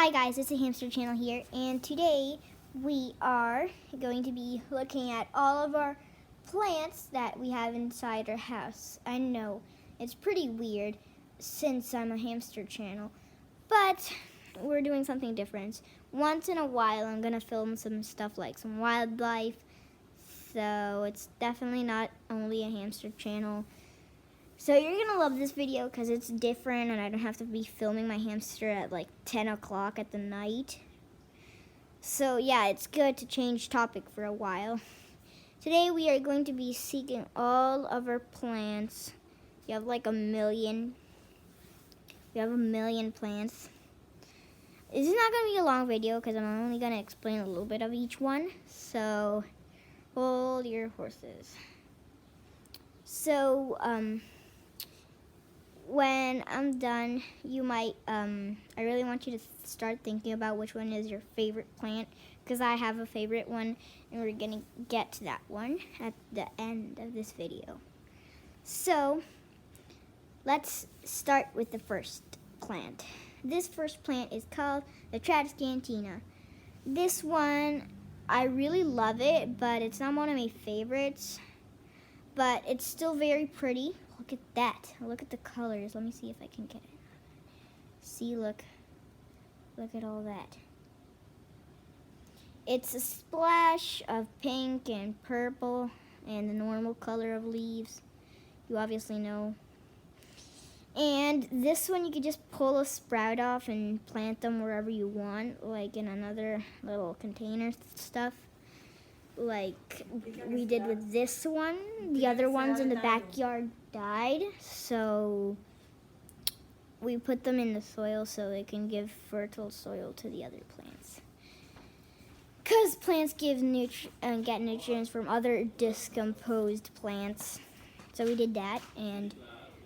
Hi guys, it's a Hamster Channel here, and today we are going to be looking at all of our plants that we have inside our house. I know, it's pretty weird since I'm a Hamster Channel, but we're doing something different. Once in a while I'm going to film some stuff like some wildlife, so it's definitely not only a Hamster Channel. So you're going to love this video because it's different and I don't have to be filming my hamster at like 10 o'clock at the night. So yeah, it's good to change topic for a while. Today we are going to be seeking all of our plants. You have like a million. We have a million plants. This is not going to be a long video because I'm only going to explain a little bit of each one. So hold your horses. So, when I'm done, you might, I really want you to start thinking about which one is your favorite plant, because I have a favorite one, and we're going to get to that one at the end of this video. So, let's start with the first plant. This first plant is called the Tradescantia. This one, I really love it, but it's not one of my favorites, but it's still very pretty. Look at that. Look at the colors. Let me see if I can get it. See, look. Look at all that. It's a splash of pink and purple and the normal color of leaves. You obviously know. And this one you could just pull a sprout off and plant them wherever you want, like in another little container stuff. Like we did with this one. The other ones in the backyard died, so we put them in the soil so they can give fertile soil to the other plants. Because plants give get nutrients from other decomposed plants. So we did that, and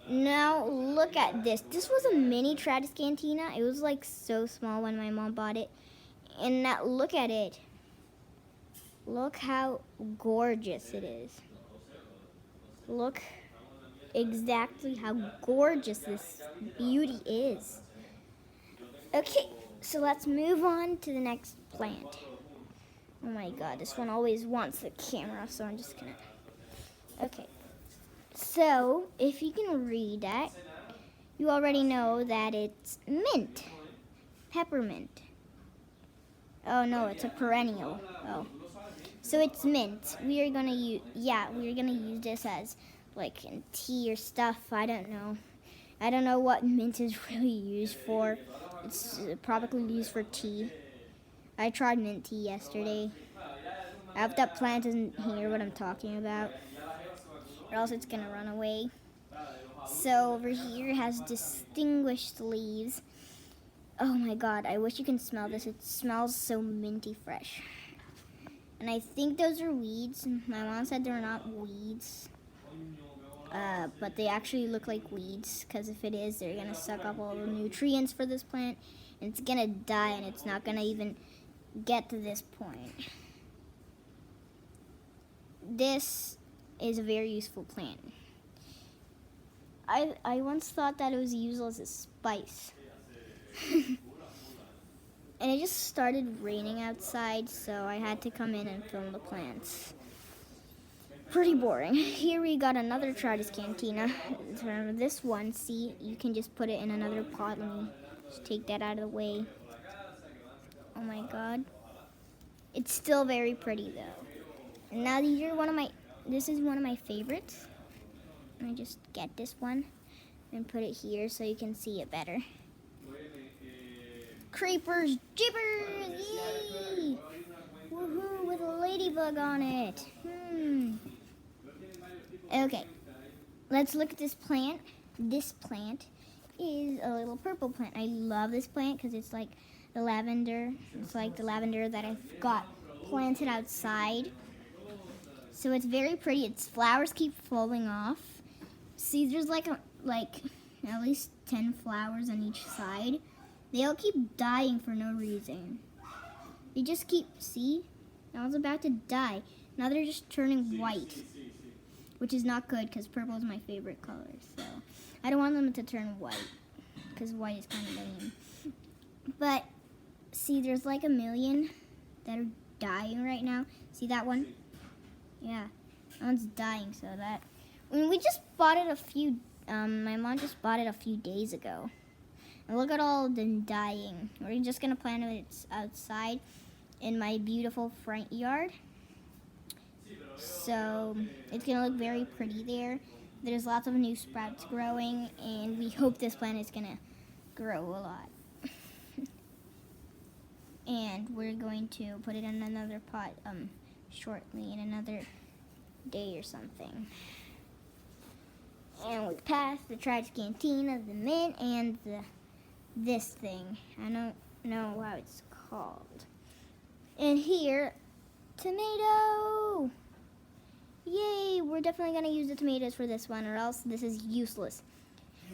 now look at this. This was a mini Tradescantia. It was like so small when my mom bought it. And now look at it. Look how gorgeous it is. Look exactly how gorgeous this beauty is. Okay, so let's move on to the next plant. Oh my god, this one always wants the camera, so I'm just gonna... Okay, so if you can read that, you already know that it's mint. Peppermint. Oh no, it's a perennial. Oh. So it's mint. We are gonna use this as like in tea or stuff. I don't know. I don't know what mint is really used for. It's probably used for tea. I tried mint tea yesterday. I hope that plant doesn't hear what I'm talking about, or else it's gonna run away. So over here it has distinguished leaves. Oh my god, I wish you can smell this. It smells so minty fresh. And I think those are weeds. My mom said they're not weeds. But they actually look like weeds, because if it is, they're going to suck up all the nutrients for this plant. And it's going to die, and it's not going to even get to this point. This is a very useful plant. I once thought that it was used as a spice. And it just started raining outside, so I had to come in and film the plants. Pretty boring. Here we got another Tradescantia. This one, see, you can just put it in another pot. Let me just take that out of the way. Oh my god. It's still very pretty though. And now this is one of my favorites. Let me just get this one and put it here so you can see it better. Creepers, jeepers, yay! Woohoo, with a ladybug on it. Okay, let's look at this plant. This plant is a little purple plant. I love this plant because it's like the lavender. It's like the lavender that I've got planted outside. So it's very pretty. Its flowers keep falling off. See, there's like at least 10 flowers on each side. They all keep dying for no reason. They just keep, see? That one's about to die. Now they're just turning white, which is not good because purple is my favorite color. So I don't want them to turn white because white is kind of lame. But See, there's like a million that are dying right now. See that one? Yeah, that one's dying. So that, I mean, we just bought it my mom just bought it a few days ago. And look at all of them dying. We're just gonna plant it outside in my beautiful front yard. So it's gonna look very pretty there. There's lots of new sprouts growing, and we hope this plant is gonna grow a lot. And we're going to put it in another pot shortly, in another day or something. And we passed the Tribe's Cantina, the mint, and this thing. I don't know how it's called. And here, tomato! Yay! We're definitely going to use the tomatoes for this one, or else this is useless.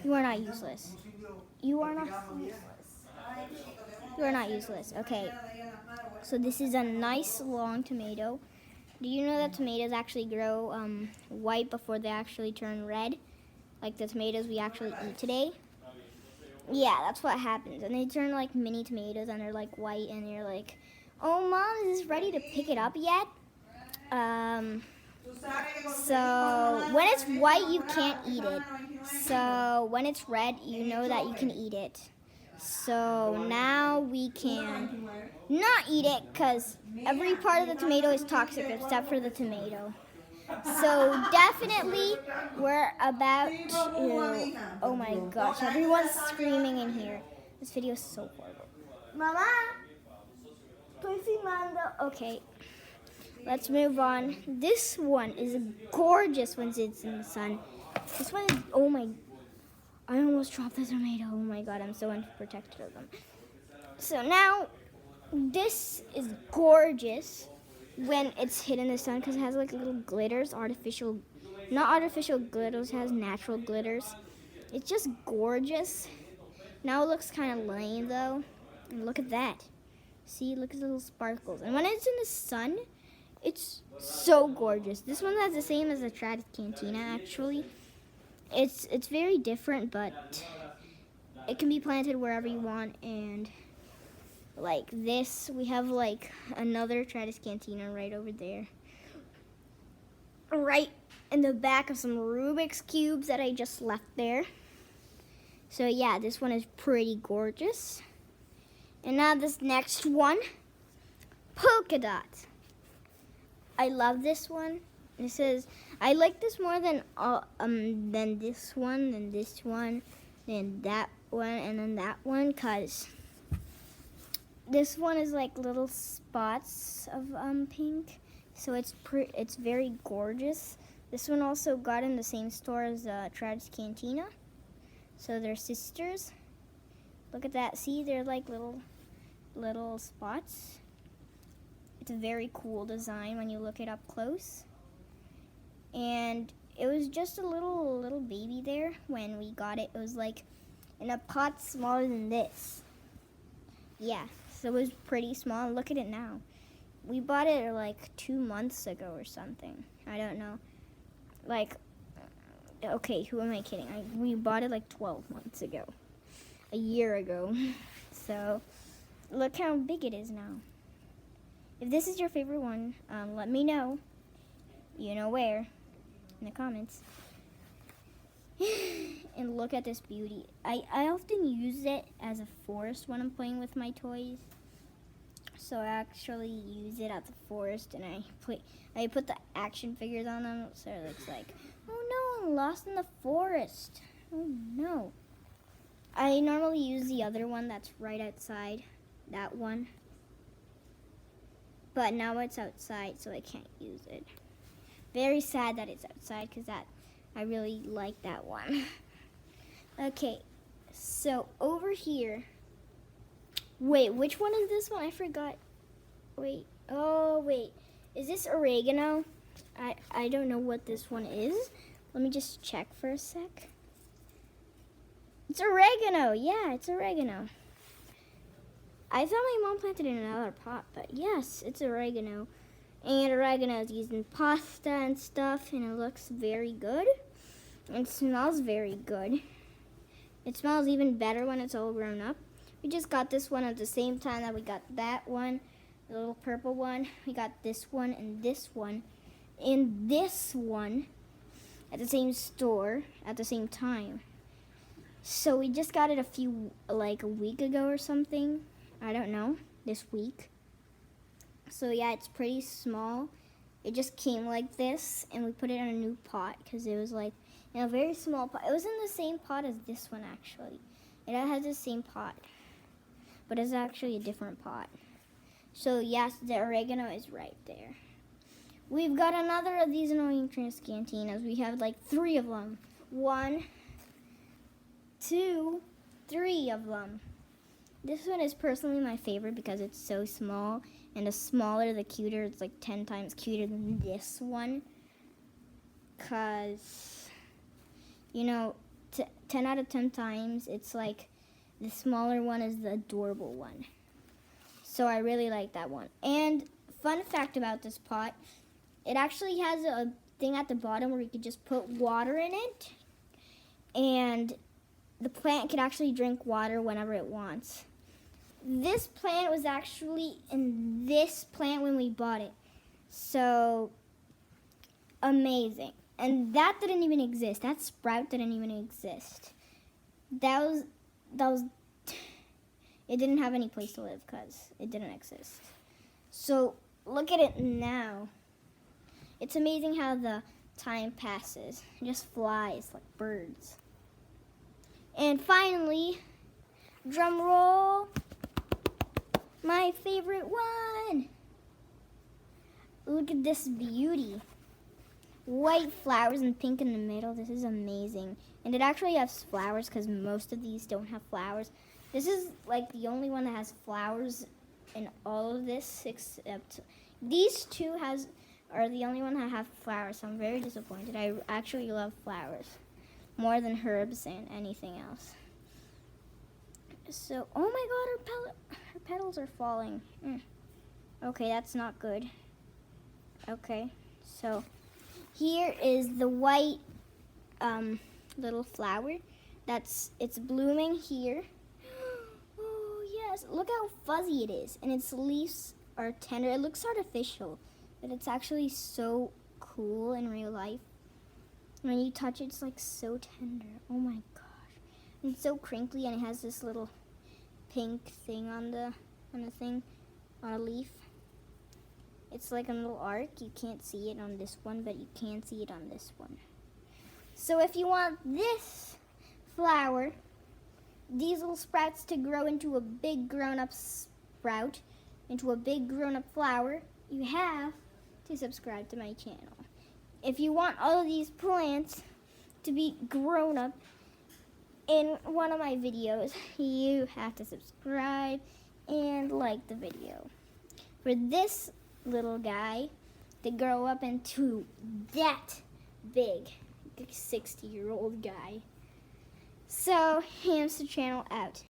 You are not useless. You are not useless. You are not useless. Okay. So this is a nice long tomato. Do you know that tomatoes actually grow white before they actually turn red? Like the tomatoes we actually eat today? Yeah, that's what happens. And they turn like mini tomatoes and they're like white and you're like, oh mom, is this ready to pick it up yet? So when it's white, you can't eat it. So when it's red, you know that you can eat it. So now we can not eat it because every part of the tomato is toxic except for the tomato. So definitely we're about to, oh my gosh, everyone's screaming in here. This video is so horrible. Mama, please see Mando. Okay, let's move on. This one is gorgeous when it's in the sun. This one is, oh my, I almost dropped the tomato. Oh my god, I'm so unprotected of them. So now, this is gorgeous when it's hit in the sun because it has like little glitters, artificial, not artificial glitters, it has natural glitters. It's just gorgeous. Now it looks kind of lame though. And look at that. See, look at the little sparkles. And when it's in the sun, it's so gorgeous. This one has the same as the Tribe's Cantina actually. It's very different, but it can be planted wherever you want. And like this, we have like another Tribe's Cantina right over there, right in the back of some Rubik's cubes that I just left there. So yeah, this one is pretty gorgeous. And now this next one, polka dot. I love this one. It says, I like this more than this one, then this one, then that one, and then that one, cause this one is like little spots of pink, so it's very gorgeous. This one also got in the same store as Tribe's Cantina, so they're sisters. Look at that. See, they're like little spots. It's a very cool design when you look it up close. And it was just a little baby there when we got it. It was like in a pot smaller than this. Yeah, so it was pretty small. Look at it now. We bought it like 2 months ago or something. I don't know. Like, okay, who am I kidding? We bought it like 12 months ago. A year ago. So, look how big it is now. If this is your favorite one, let me know. You know where. In the comments. And look at this beauty. I often use it as a forest when I'm playing with my toys. So I actually use it at the forest and I put the action figures on them, so it looks like, oh no, I'm lost in the forest. Oh no. I normally use the other one that's right outside, that one. But now it's outside, so I can't use it. Very sad that it's outside because I really like that one. Okay, so over here. Wait, which one is this one? I forgot. Wait, oh wait. Is this oregano? I don't know what this one is. Let me just check for a sec. It's oregano. Yeah, it's oregano. I thought my mom planted it in another pot, but yes, it's oregano. And oregano is used in pasta and stuff, and it looks very good. And it smells very good. It smells even better when it's all grown up. We just got this one at the same time that we got that one, the little purple one. We got this one and this one at the same store at the same time. So we just got it a week ago or something. I don't know, this week. So yeah, it's pretty small. It just came like this, and we put it in a new pot because it was like in a very small pot. It was in the same pot as this one actually. It has the same pot, but it's actually a different pot. So yes, the oregano is right there. We've got another of these annoying Transcantinas. We have like 3 of them. 1, 2, 3 of them. This one is personally my favorite because it's so small. And the smaller, the cuter. It's like 10 times cuter than this one. Because, 10 out of 10 times, it's like the smaller one is the adorable one. So I really like that one. And fun fact about this pot, it actually has a thing at the bottom where you could just put water in it. And the plant can actually drink water whenever it wants. This plant was actually in this plant when we bought it. So, amazing. And that didn't even exist. That sprout didn't even exist. That was, it didn't have any place to live because it didn't exist. So, look at it now. It's amazing how the time passes. It just flies like birds. And finally, drum roll. My favorite one. Look at this beauty. White flowers and pink in the middle. This is amazing. And it actually has flowers because most of these don't have flowers. This is like the only one that has flowers in all of this except these 2 are the only one that have flowers. So I'm very disappointed. I actually love flowers more than herbs and anything else. So, oh my God, her petals are falling. Okay, that's not good. Okay, so here is the white little flower. It's blooming here. Oh yes, look how fuzzy it is, and its leaves are tender. It looks artificial, but it's actually so cool in real life. When you touch it, it's like so tender. Oh my gosh. It's so crinkly, and it has this little pink thing on a leaf. It's like a little arc. You can't see it on this one, but you can see it on this one. So if you want this flower, these little sprouts to grow into a big grown-up sprout, into a big grown-up flower, you have to subscribe to my channel. If you want all of these plants to be grown up in one of my videos, you have to subscribe and like the video. For this little guy to grow up into that big 60-year-old guy. So, Hamster Channel out.